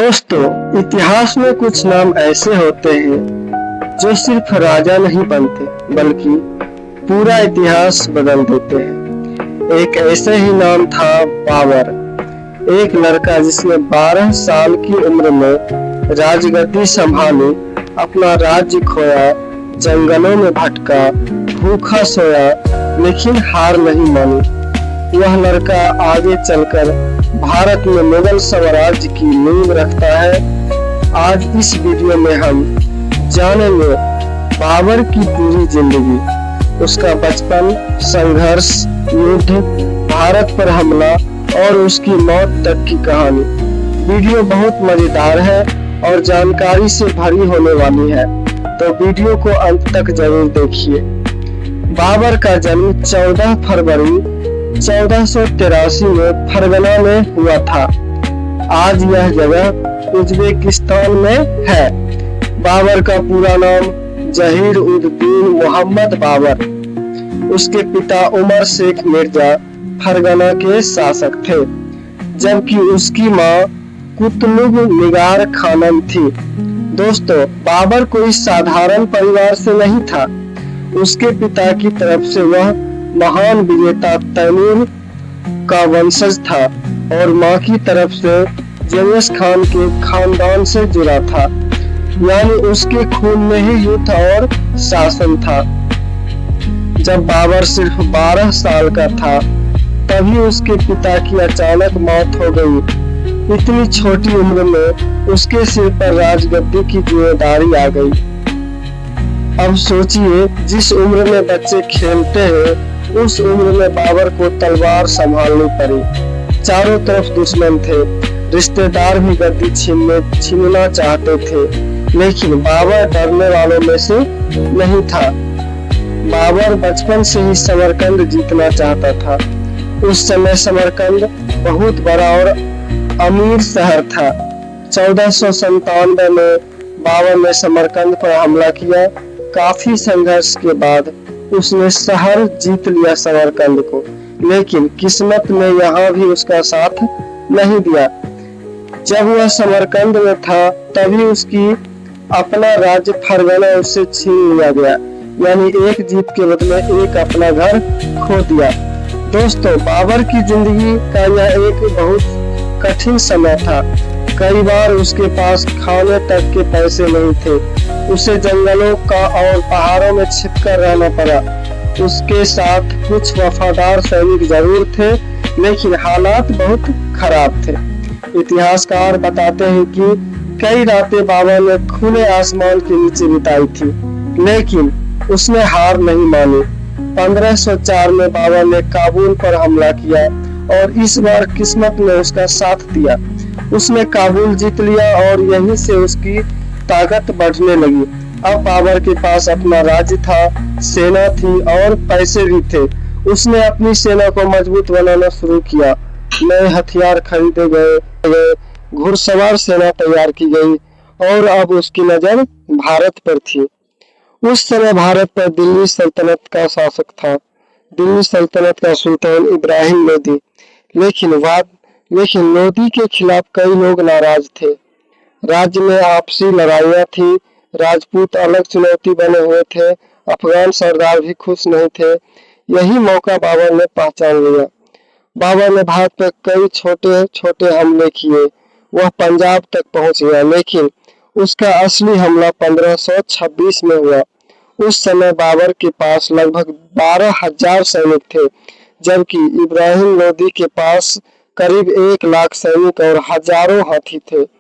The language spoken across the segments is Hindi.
दोस्तों, इतिहास में कुछ नाम ऐसे होते हैं जो सिर्फ राजा नहीं बनते बल्कि पूरा इतिहास बदल देते हैं। एक ऐसे ही नाम था बाबर, एक लड़का जिसने 12 साल की उम्र में राजगद्दी संभाली, अपना राज्य खोया, जंगलों में भटका, भूखा सोया, लेकिन हार नहीं मानी। वह लड़का आगे चलकर भारत में मुगल साम्राज्य की नींव रखता है। आज इस वीडियो में हम जानेंगे बाबर की पूरी जिंदगी, उसका बचपन, संघर्ष, युद्ध, भारत पर हमला और उसकी मौत तक की कहानी। वीडियो बहुत मजेदार है और जानकारी से भरी होने वाली है, तो वीडियो को अंत तक जरूर देखिए। बाबर का जन्म 14 फरवरी 1483 में फरगना में हुआ था। आज यह जगह उज्बेकिस्तान में है। बाबर का पूरा नाम जहीर-उद-दीन मोहम्मद बाबर। उसके पिता उमर शेख मिर्जा फरगना के शासक थे, जबकि उसकी मां कुतलुब निगार खानम थी। दोस्तों, बाबर कोई साधारण परिवार से नहीं था। उसके पिता की तरफ से वह महान विजेता तैमूर का वंशज था और मां की तरफ से जंगीज खान के खानदान से जुड़ा था, यानी उसके खून में ही युद्ध और शासन था। जब बाबर सिर्फ 12 साल का था, तभी उसके पिता की अचानक मौत हो गई। इतनी छोटी उम्र में उसके सिर पर राजगद्दी की जिम्मेदारी आ गई। अब सोचिए, जिस उम्र में बच्चे खेलते हैं, उस उम्र में बाबर को तलवार संभालनी पड़ी। चारों तरफ दुश्मन थे, रिश्तेदार भी गद्दी छीनना चाहते थे, लेकिन बाबर डरने वालों में से नहीं था। बाबर बचपन से ही समरकंद जीतना चाहता था। उस समय समरकंद बहुत बड़ा और अमीर शहर था। 1497 में बाबर ने समरकंद पर हमला किया। काफी संघर्ष के बाद उसने शहर जीत लिया समरकंद को, लेकिन किस्मत ने यहाँ भी उसका साथ नहीं दिया। जब वह समरकंद में था, तभी उसकी अपना राज्य फरगना उससे छीन लिया गया, यानी एक जीत के बदले एक अपना घर खो दिया। दोस्तों, बाबर की जिंदगी का यह एक बहुत कठिन समय था। कई बार उसके पास खाने तक के पैसे नहीं थे। उसे जंगलों का और पहाड़ों में छिपकर रहना पड़ा। उसके साथ कुछ वफादार सैनिक जरूर थे, लेकिन हालात बहुत खराब थे। इतिहासकार बताते हैं कि कई रातें बाबर ने खुले आसमान के नीचे बिताई थी, लेकिन उसने हार नहीं मानी। 1504 में बाबर ने काबुल पर हमला किया और इस बार किस्मत ने उसका साथ दिया। उसने काबुल जीत लिया और यहीं से उसकी ताकत बढ़ने लगी। अब बाबर के पास अपना राज्य था, सेना थी और पैसे भी थे। उसने अपनी सेना को मजबूत बनाना शुरू किया। नए हथियार खरीदे गए, घुड़सवार सेना तैयार की गई और अब उसकी नजर भारत पर थी। उस समय भारत पर दिल्ली सल्तनत का शासक था, दिल्ली सल्तनत का सुल्तान इब्राहिम लोदी। लेकिन लोदी के खिलाफ कई लोग नाराज थे। राज्य में आपसी लड़ाइयां थी, राजपूत अलग चुनौती बने हुए थे, अफगान सरदार भी खुश नहीं थे। यही मौका बाबर ने पहचान लिया। बाबर ने भारत पर कई छोटे छोटे हमले किए। वह पंजाब तक पहुंच गया, लेकिन उसका असली हमला 1526 में हुआ। उस समय बाबर के पास लगभग 12,000 सैनिक थे, जबकि इब्राहिम लोदी के पास करीब 1 लाख सैनिक और हजारों हाथी थे।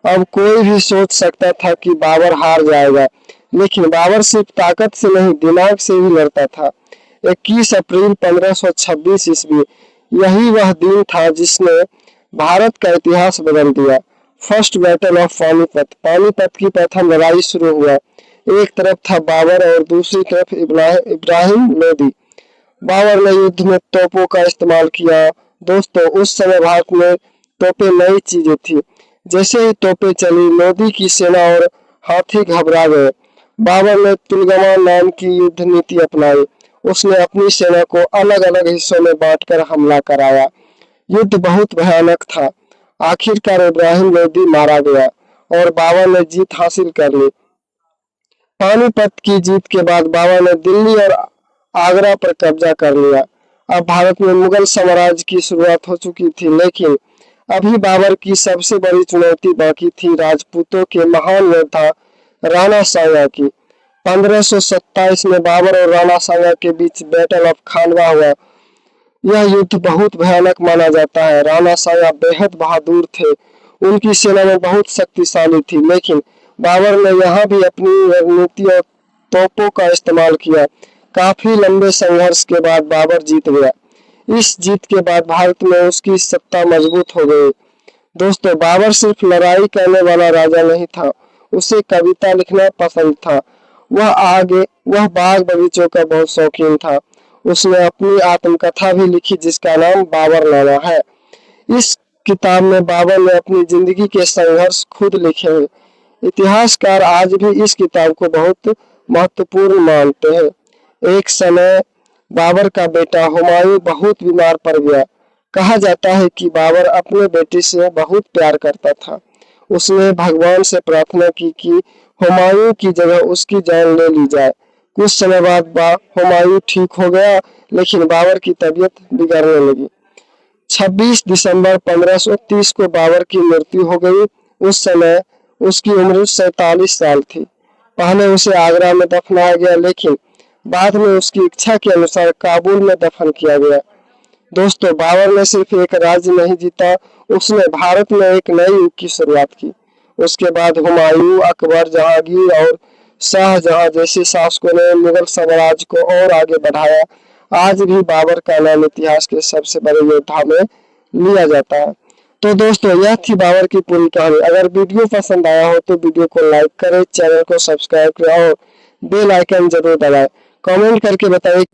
अब कोई भी सोच सकता था कि बाबर हार जाएगा, लेकिन बाबर सिर्फ ताकत से नहीं, दिमाग से भी लड़ता था। 21 अप्रैल 1526 ईस्वी, यही वह दिन था जिसने भारत का इतिहास बदल दिया। First battle of Panipat, Panipat की प्रथम लड़ाई शुरू हुआ। एक तरफ था बाबर और दूसरी तरफ इब्राहिम लोदी। बाबर ने युद्ध में तोपों का इस्तेमाल किया। दोस्तों, उस समय भारत में तोपें नई चीजें थी। जैसे ही तोपें चली, लोदी की सेना और हाथी घबरा गए। बाबर ने तुलगमान नाम की युद्ध नीति अपनाई। उसने अपनी सेना को अलग अलग हिस्सों में बांटकर हमला कराया। युद्ध बहुत भयानक था। आखिरकार इब्राहिम लोदी मारा गया और बाबर ने जीत हासिल कर ली। पानीपत की जीत के बाद बाबर ने दिल्ली और आगरा पर कब्जा कर लिया। अब भारत में मुगल साम्राज्य की शुरुआत हो चुकी थी, लेकिन अभी बाबर की सबसे बड़ी चुनौती बाकी थी राजपूतों के महान योद्धा राणा सांगा की। 1527 में बाबर और राणा सांगा के बीच बैटल ऑफ खानवा हुआ। यह युद्ध बहुत भयानक माना जाता है। राणा सांगा बेहद बहादुर थे, उनकी सेना में बहुत शक्तिशाली थी, लेकिन बाबर ने यहाँ भी अपनी रणनीति और तोपों का इस्तेमाल किया। काफी लंबे संघर्ष के बाद बाबर जीत गया। इस जीत के बाद भारत में उसकी सत्ता मजबूत हो गई। दोस्तों, बाबर सिर्फ लड़ाई करने वाला राजा नहीं था, उसे कविता लिखना पसंद था। वह बाग बगीचों का बहुत शौकीन था। उसने अपनी आत्मकथा भी लिखी जिसका नाम बाबरनामा है। इस किताब में बाबर ने अपनी जिंदगी के संघर्ष खुद लिखे हैं। इतिहासकार आज भी इस किताब को बहुत महत्वपूर्ण मानते हैं। एक समय बाबर का बेटा हुमायूं बहुत बीमार पड़ गया। कहा जाता है कि बाबर अपने बेटे से बहुत प्यार करता था। उसने भगवान से प्रार्थना की कि हुमायूं की जगह उसकी जान ले ली जाए। कुछ समय बाद हुमायूं ठीक हो गया, लेकिन बाबर की तबीयत बिगड़ने लगी। 26 दिसंबर 1530 को बाबर की मृत्यु हो गई। उस समय उसकी उम्र 47 साल थी। पहले उसे आगरा में दफनाया गया, लेकिन बाद में उसकी इच्छा के अनुसार काबुल में दफन किया गया। दोस्तों, बाबर ने सिर्फ एक राज्य नहीं जीता, उसने भारत में एक नए युग की शुरुआत की। उसके बाद हुमायूं, अकबर, जहांगीर और शाहजहां जैसे शासकों ने मुगल साम्राज्य को और आगे बढ़ाया। आज भी बाबर का नाम इतिहास के सबसे बड़े योद्धा में लिया जाता है। तो दोस्तों, यह थी बाबर की पूरी कहानी। अगर वीडियो पसंद आया हो तो वीडियो को लाइक करें, चैनल को सब्सक्राइब करें और बेल आइकन जरूर दबाएं। कमेंट करके बताइए